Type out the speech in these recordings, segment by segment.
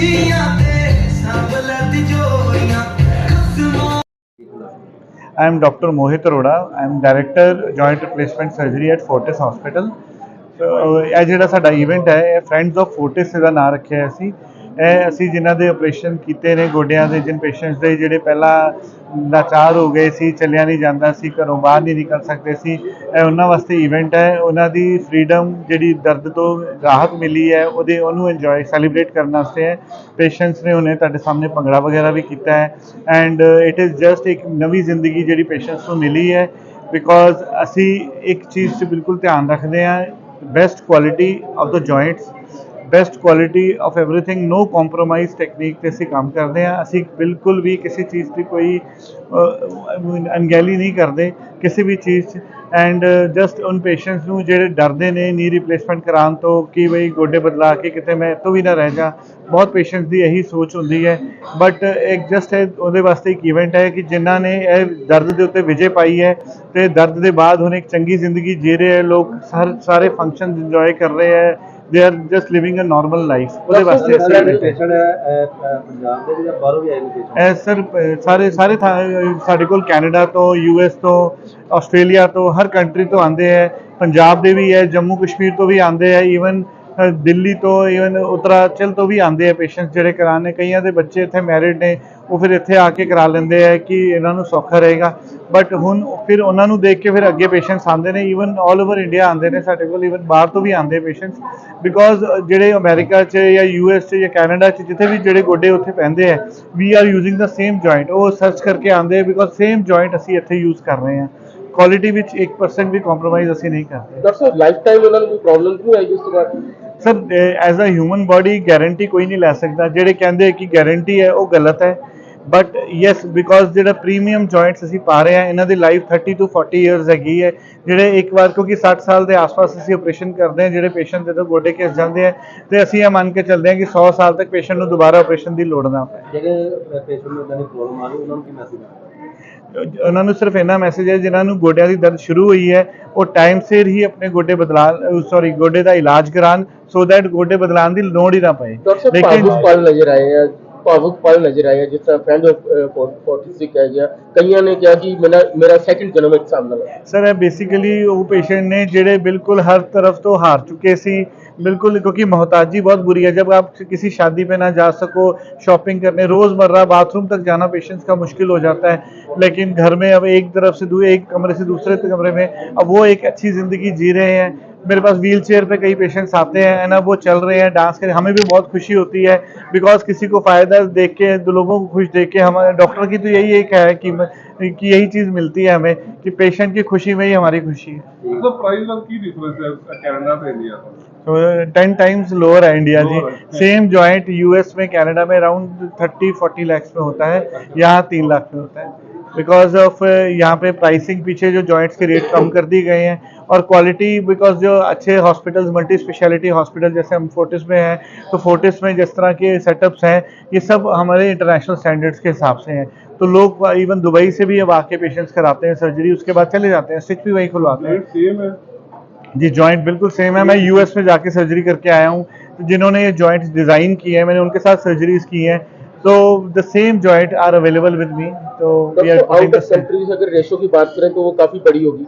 I am Dr. Mohit Arora. I am Director Joint Replacement Surgery at Fortis Hospital. ਇਹ ਜਿਹੜਾ ਸਾਡਾ event ਹੈ ਇਹ ਫਰੈਂਡਸ ਆਫ ਫੋਰਟਿਸ ਦਾ ਨਾਮ ਰੱਖਿਆ ਅਸੀਂ ਜਿਨ੍ਹਾਂ ਦੇ ਆਪਰੇਸ਼ਨ ਕੀਤੇ ਨੇ ਗੋਡਿਆਂ ਦੇ ਜਿਨ ਪੇਸ਼ੈਂਟਸ ਦੇ ਜਿਹੜੇ ਪਹਿਲਾਂ ਲਾਚਾਰ ਹੋ ਗਏ ਸੀ ਚੱਲਿਆ ਨਹੀਂ ਜਾਂਦਾ ਸੀ ਘਰੋਂ ਬਾਹਰ ਨਹੀਂ ਨਿਕਲ ਸਕਦੇ ਸੀ ਇਹ ਉਹਨਾਂ ਵਾਸਤੇ ਇਵੈਂਟ ਹੈ ਉਹਨਾਂ ਦੀ ਫਰੀडम ਜਿਹੜੀ ਦਰਦ ਤੋਂ ਰਾਹਤ ਮਿਲੀ ਹੈ ਉਹਨੂੰ ਇੰਜੋਏ ਸੈਲੀਬ੍ਰੇਟ ਕਰਨ ਵਾਸਤੇ ਹੈ ਪੇਸ਼ੈਂਟਸ ਨੇ ਉਹਨੇ ਤੁਹਾਡੇ ਸਾਹਮਣੇ ਭੰਗੜਾ ਵਗੈਰਾ ਵੀ ਕੀਤਾ ਹੈ ਐਂਡ ਇਟ ਇਜ਼ ਜਸਟ ਇੱਕ ਨਵੀਂ ਜ਼ਿੰਦਗੀ ਜਿਹੜੀ ਪੇਸ਼ੈਂਟਸ ਨੂੰ ਮਿਲੀ ਹੈ ਬਿਕੋਜ਼ ਅਸੀਂ ਇੱਕ ਚੀਜ਼ 'ਤੇ ਬਿਲਕੁਲ ਧਿਆਨ ਰੱਖਦੇ ਹਾਂ best quality of the joints best quality of everything no compromise technique ਤੇ ਅਸੀਂ ਕੰਮ ਕਰਦੇ ਹਾਂ ਅਸੀਂ ਬਿਲਕੁਲ ਵੀ ਕਿਸੇ ਚੀਜ਼ ਦੀ ਕੋਈ ਅਣਗਹਿਲੀ ਨਹੀਂ ਕਰਦੇ ਕਿਸੇ ਵੀ ਚੀਜ਼ 'ਚ ਐਂਡ ਜਸਟ ਉਨ ਪੇਸ਼ੈਂਟਸ ਨੂੰ ਜਿਹੜੇ ਡਰਦੇ ਨੇ ਨੀ ਰਿਪਲੇਸਮੈਂਟ ਕਰਾਉਣ ਤੋਂ ਕਿ ਬਈ ਗੋਡੇ ਬਦਲਾ ਕੇ ਕਿਤੇ ਮੈਂ ਤੋਂ ਵੀ ਨਾ ਰਹਿ ਜਾ ਬਹੁਤ ਪੇਸ਼ੈਂਟਸ ਦੀ ਇਹੀ ਸੋਚ ਹੁੰਦੀ ਹੈ ਬਟ ਇੱਕ ਜਸਟ ਉਹਦੇ ਵਾਸਤੇ ਇੱਕ ਇਵੈਂਟ ਹੈ ਕਿ ਜਿਨ੍ਹਾਂ ਨੇ ਇਹ ਦਰਦ ਦੇ ਉੱਤੇ ਵਿਜੇ ਪਾਈ ਹੈ ਤੇ ਦਰਦ ਦੇ ਬਾਅਦ ਹੁਣ ਇੱਕ ਚੰਗੀ ਜ਼ਿੰਦਗੀ ਜੀ ਰਹੇ ਹੈ ਲੋਕ ਸਾਰੇ ਫੰਕਸ਼ਨ ਇੰਜੋਏ ਕਰ ਰਹੇ ਹੈ they are just living a normal life ਉਹਦੇ ਵਾਸਤੇ ਅਸੀਂ ਪੇਸ਼ੈਂਟ ਹੈ ਪੰਜਾਬ ਦੇ ਜਾਂ ਬਾਹਰੋਂ ਵੀ ਆਏ ਨੇ ਪੇਸ਼ੈਂਟ ਸਰ ਸਾਰੇ ਸਾਡੇ ਕੋਲ ਕੈਨੇਡਾ ਤੋਂ ਯੂਐਸ ਤੋਂ ਆਸਟ੍ਰੇਲੀਆ ਤੋਂ ਹਰ ਕੰਟਰੀ ਤੋਂ ਆਉਂਦੇ ਹੈ ਪੰਜਾਬ ਦੇ ਵੀ ਹੈ ਜੰਮੂ ਕਸ਼ਮੀਰ ਤੋਂ ਵੀ ਆਉਂਦੇ ਹੈ ਈਵਨ ਦਿੱਲੀ ਤੋਂ ਈਵਨ ਉੱਤਰਾਂਚਲ ਤੋਂ ਵੀ ਆਉਂਦੇ ਆ ਪੇਸ਼ੈਂਟਸ ਜਿਹੜੇ ਕਰਾਉਣੇ ਕਈਆਂ ਦੇ ਬੱਚੇ ਇੱਥੇ ਮੈਰਿਡ ਨੇ ਉਹ ਫਿਰ ਇੱਥੇ ਆ ਕੇ ਕਰਾ ਲੈਂਦੇ ਆ ਕਿ ਇਹਨਾਂ ਨੂੰ ਸੌਖਾ ਰਹੇਗਾ ਬਟ ਹੁਣ ਫਿਰ ਉਹਨਾਂ ਨੂੰ ਦੇਖ ਕੇ ਫਿਰ ਅੱਗੇ ਪੇਸ਼ੈਂਟਸ ਆਉਂਦੇ ਨੇ ਈਵਨ ਆਲ ਓਵਰ ਇੰਡੀਆ ਆਉਂਦੇ ਨੇ ਸਾਡੇ ਕੋਲ ਈਵਨ ਬਾਹਰ ਤੋਂ ਵੀ ਆਉਂਦੇ ਪੇਸ਼ੈਂਟਸ ਬਿਕੋਜ਼ ਜਿਹੜੇ ਅਮਰੀਕਾ 'ਚ ਜਾਂ US 'ਚ ਜਾਂ ਕੈਨੇਡਾ 'ਚ ਜਿੱਥੇ ਵੀ ਜਿਹੜੇ ਗੋਡੇ ਉੱਥੇ ਪੈਂਦੇ ਆ we are using the same joint ਉਹ ਸਰਚ ਕਰਕੇ ਆਉਂਦੇ ਬਿਕੋਜ਼ ਸੇਮ ਜੁਆਇੰਟ ਅਸੀਂ ਇੱਥੇ ਯੂਜ਼ ਕਰ ਰਹੇ ਹਾਂ ਕੁਆਲਿਟੀ ਵਿੱਚ 1% ਵੀ ਕੰਪਰੋਮਾਈਜ਼ ਅਸੀਂ ਨਹੀਂ ਕਰਦੇ ਡਾਕਟਰ ਸਾਹਿਬ ਲਾਈਫ ਟਾਈਮ ਉਹਨਾਂ ਨੂੰ ਕੋਈ ਪ੍ਰੋਬਲਮ ਨਹੀਂ ਆਈ ਇਸ ਤੋਂ ਬਾਅਦ sir as a human body guarantee ਕੋਈ ਨਹੀਂ ਲੈ ਸਕਦਾ ਜਿਹੜੇ ਕਹਿੰਦੇ ਕਿ ਗਾਰੰਟੀ ਹੈ ਉਹ ਗਲਤ ਹੈ ਬਟ ਯੈਸ ਬਿਕੋਜ਼ ਜਿਹੜਾ ਪ੍ਰੀਮੀਅਮ ਜੁਆਇੰਟਸ ਅਸੀਂ ਪਾ ਰਹੇ ਹਾਂ ਇਹਨਾਂ ਦੀ ਲਾਈਫ 30 to 40 ਇਅਰਸ ਹੈਗੀ ਹੈ ਜਿਹੜੇ ਇੱਕ ਵਾਰ ਕਿਉਂਕਿ 60 ਸਾਲ ਦੇ ਆਸ-ਪਾਸ ਅਸੀਂ ਆਪਰੇਸ਼ਨ ਕਰਦੇ ਹਾਂ ਜਿਹੜੇ ਪੇਸ਼ੈਂਟ ਜਦੋਂ ਗੋਡੇ ਘਿਸ ਜਾਂਦੇ ਆ ਤੇ ਅਸੀਂ ਇਹ ਮੰਨ ਕੇ ਚੱਲਦੇ ਹਾਂ ਕਿ 100 ਸਾਲ ਤੱਕ ਪੇਸ਼ੈਂਟ ਨੂੰ ਦੁਬਾਰਾ ਆਪਰੇਸ਼ਨ ਦੀ ਲੋੜ ਨਾ ਪਏ ਜਿਹੜੇ ਪੇਸ਼ੈਂਟ ਨੂੰ ਇਦਾਂ ਦੀ ਪ੍ਰੋਬਲਮ ਆ ਰਹੀ ਉਹਨਾਂ ਨੂੰ ਕੀ ਮੈਸੇਜ ਆ ਉਹਨਾਂ ਨੂੰ ਸਿਰਫ ਇੰਨਾ ਮੈਸੇਜ ਹੈ ਜਿਨ੍ਹਾਂ ਨੂੰ ਗੋਡਿਆਂ ਦੀ ਦਰਦ ਸ਼ੁਰੂ ਹੋਈ ਹੈ ਉਹ ਟਾਈਮ ਸਿਰ ਹੀ ਆਪਣੇ ਗੋਡੇ ਗੋਡੇ ਦਾ ਇਲਾਜ ਕਰਾਉਣ ਸੋ ਦੈਟ ਗੋਡੇ ਬਦਲਾਉਣ ਦੀ ਲੋੜ ਹੀ ਨਾ ਪਏ ਭਾਵੁਕ ਪਲ ਨਜ਼ਰ ਆਏ ਜਿਸ ਤਰ੍ਹਾਂ ਫਰੈਂਡ ਫੋਰਟਿਸ ਕਹਿ ਗਿਆ ਕਈਆਂ ਨੇ ਕਿਹਾ ਕਿ ਮੇਰਾ ਸੈਕਿੰਡ ਜਨਮ ਇੱਕ ਸਾਹਮਣੇ ਸਰ ਇਹ ਬੇਸਿਕਲੀ ਉਹ ਪੇਸ਼ੈਂਟ ਨੇ ਜਿਹੜੇ ਬਿਲकुल हर तरफ तो हार चुके सी बिल्कुल क्योंकि मोहताजी बहुत बुरी है जब आप किसी शादी पे ना जा सको शॉपिंग करने रोज़मर्रा बाथरूम तक जाना पेशेंट्स का मुश्किल हो जाता है लेकिन घर में अब एक तरफ से एक कमरे से दूसरे कमरे में अब वो एक अच्छी ज़िंदगी जी रहे हैं मेरे पास व्हील चेयर पे कई पेशेंट्स आते हैं ना वो चल रहे हैं डांस कर हमें भी बहुत खुशी होती है बिकॉज किसी को फ़ायदा देख के लोगों को खुश देख के हमारे डॉक्टर की तो यही एक है कि यही चीज़ मिलती है हमें कि पेशेंट की खुशी में ही हमारी खुशी है तो प्राइस और की डिफरेंस है कनाडा से इंडिया का तो 10 टाइम्स लोअर है इंडिया जी सेम जॉइंट यूएस में कनाडा में अराउंड 30-40 लाख में होता है यहाँ 3 लाख में होता है बिकॉज ऑफ यहाँ पे प्राइसिंग पीछे जो जॉइंट्स के रेट कम कर दी गए हैं और क्वालिटी बिकॉज जो अच्छे हॉस्पिटल्स मल्टी स्पेशलिटी हॉस्पिटल जैसे हम फोर्टिस में हैं तो फोर्टिस में जिस तरह के सेटअप्स हैं ये सब हमारे इंटरनेशनल स्टैंडर्ड्स के हिसाब से हैं तो लोग इवन दुबई से भी अब आके पेशेंट्स कराते हैं सर्जरी उसके बाद चले जाते हैं स्टिच भी वही खुलवाते हैं सेम है जी जॉइंट बिल्कुल सेम है मैं यूएस में जाके सर्जरी करके आया हूँ तो जिन्होंने ये जॉइंट्स डिज़ाइन किए हैं मैंने उनके साथ सर्जरीज की हैं तो the same joint are available with me तो आउट ऑफ कंट्रीज अगर रेशो की बात करें तो वो काफ़ी बड़ी होगी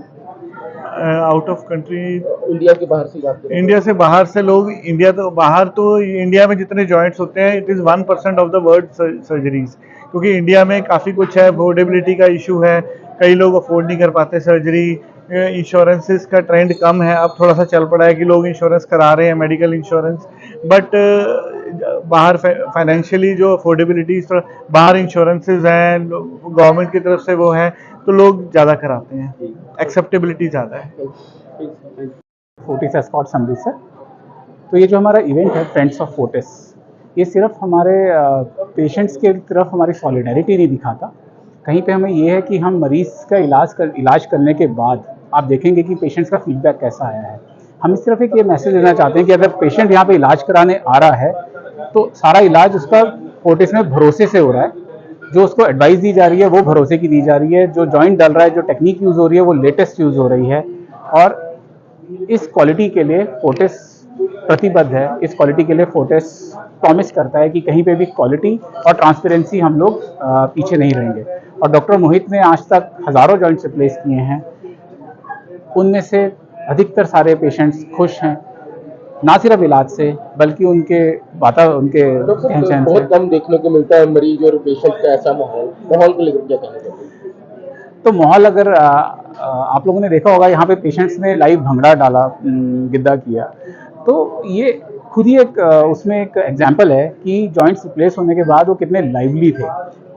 आउट ऑफ कंट्री इंडिया के बाहर से बात करें इंडिया से बाहर से लोग इंडिया में जितने जॉइंट्स होते हैं it is 1% of the world surgeries क्योंकि इंडिया में काफ़ी कुछ है अफोर्डेबिलिटी का इशू है कई लोग अफोर्ड नहीं कर पाते सर्जरी इंश्योरेंसेस का ट्रेंड कम है अब थोड़ा सा चल पड़ा है कि लोग इंश्योरेंस करा रहे हैं मेडिकल इंश्योरेंस बट बाहर फाइनेंशियली जो अफोर्डेबिलिटी बाहर इंश्योरेंसेस हैं गवर्नमेंट की तरफ से वो है तो लोग ज़्यादा कराते हैं एक्सेप्टेबिलिटी ज़्यादा है फोर्टिस एस्कॉर्ट्स अमृतसर तो ये जो हमारा इवेंट है फ्रेंड्स ऑफ फोर्टिस ये सिर्फ हमारे पेशेंट्स के तरफ हमारी सॉलिडारिटी नहीं दिखाता कहीं पे हमें ये है कि हम मरीज़ का इलाज करने के बाद आप देखेंगे कि पेशेंट्स का फीडबैक कैसा आया है हम इस तरफ एक ये मैसेज देना चाहते हैं कि अगर पेशेंट यहाँ पे इलाज कराने आ रहा है तो सारा इलाज उसका फोर्टिस में भरोसे से हो रहा है जो उसको एडवाइस दी जा रही है वो भरोसे की दी जा रही है जो जॉइंट डल रहा है जो टेक्निक यूज़ हो रही है वो लेटेस्ट यूज़ हो रही है और इस क्वालिटी के लिए फोर्टिस प्रतिबद्ध है इस क्वालिटी के लिए। फोर्टिस प्रॉमिस करता है कि कहीं पे भी क्वालिटी और ट्रांसपेरेंसी हम लोग पीछे नहीं रहेंगे। और डॉक्टर मोहित ने आज तक हज़ारों जॉइंट्स रिप्लेस किए हैं, उनमें से अधिकतर सारे पेशेंट्स खुश हैं, ना सिर्फ इलाज से बल्कि उनके उनके डॉक्टर रहन साहब, सहन बहुत से। कम देखने को मिलता है मरीज और पेशेंट का ऐसा माहौल को लेकर क्या कहना चाहते हैं? तो माहौल अगर आप लोगों ने देखा होगा, यहाँ पे पेशेंट्स ने लाइव भंगड़ा डाला, गिद्दा किया, तो ये खुद ही एक उसमें एक एग्जाम्पल है कि जॉइंट्स रिप्लेस होने के बाद वो कितने लाइवली थे।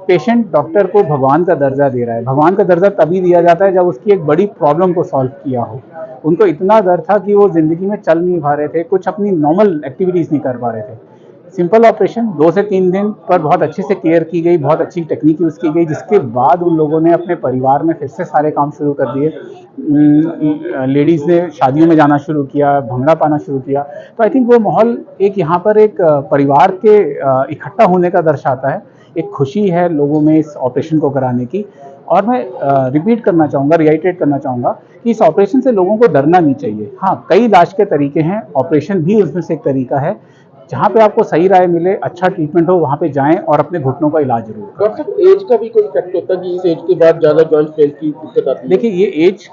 पेशेंट डॉक्टर को भगवान का दर्जा दे रहा है। भगवान का दर्जा तभी दिया जाता है जब उसकी एक बड़ी प्रॉब्लम को सॉल्व किया हो। उनको इतना डर था कि वो ज़िंदगी में चल नहीं पा रहे थे, कुछ अपनी नॉर्मल एक्टिविटीज़ नहीं कर पा रहे थे। सिंपल ऑपरेशन 2 से 3 दिन पर बहुत अच्छे से केयर की गई, बहुत अच्छी टेक्निक यूज़ की गई, जिसके बाद उन लोगों ने अपने परिवार में फिर से सारे काम शुरू कर दिए। लेडीज़ ने शादियों में जाना शुरू किया, भंगड़ा पाना शुरू किया। तो आई थिंक वो माहौल एक यहाँ पर एक परिवार के इकट्ठा होने का दर्शाता है। एक खुशी है लोगों में इस ऑपरेशन को कराने की। और मैं रिपीट करना चाहूँगा, रिआइट्रेट करना चाहूँगा कि इस ऑपरेशन से लोगों को डरना नहीं चाहिए। हाँ, कई इलाज के तरीके हैं, ऑपरेशन भी उसमें से एक तरीका है। जहाँ पे आपको सही राय मिले, अच्छा ट्रीटमेंट हो, वहाँ पे जाएं और अपने घुटनों का इलाज जरूर कराएं। डॉक्टर साहब, एज का भी कोई इफेक्ट होता है कि इस एज के बाद ज्यादा जॉइंट पेन की दिक्कत आती है? देखिए, ये एज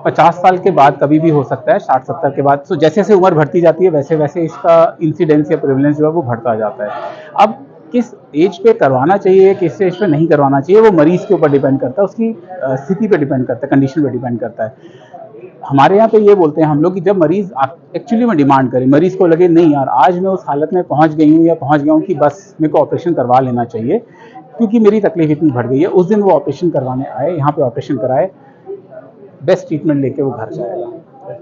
50 साल के बाद कभी भी हो सकता है, 60-70 के बाद। तो जैसे जैसे उम्र बढ़ती जाती है वैसे वैसे इसका इंसिडेंस या प्रेवलेंस जो है वो बढ़ता जाता है। अब किस एज पे करवाना चाहिए, किस एज पे नहीं करवाना चाहिए, वो मरीज के ऊपर डिपेंड करता है, उसकी स्थिति पे डिपेंड करता है, कंडीशन पे डिपेंड करता है। हमारे यहाँ पे ये बोलते हैं हम लोग कि जब मरीज एक्चुअली में डिमांड करे, मरीज को लगे नहीं यार आज मैं उस हालत में पहुंच गई हूँ या पहुंच गया हूँ कि बस मेरे को ऑपरेशन करवा लेना चाहिए क्योंकि मेरी तकलीफ इतनी बढ़ गई है, उस दिन वो ऑपरेशन करवाने आए, यहाँ पे ऑपरेशन कराए, बेस्ट ट्रीटमेंट लेके वो घर जाएगा।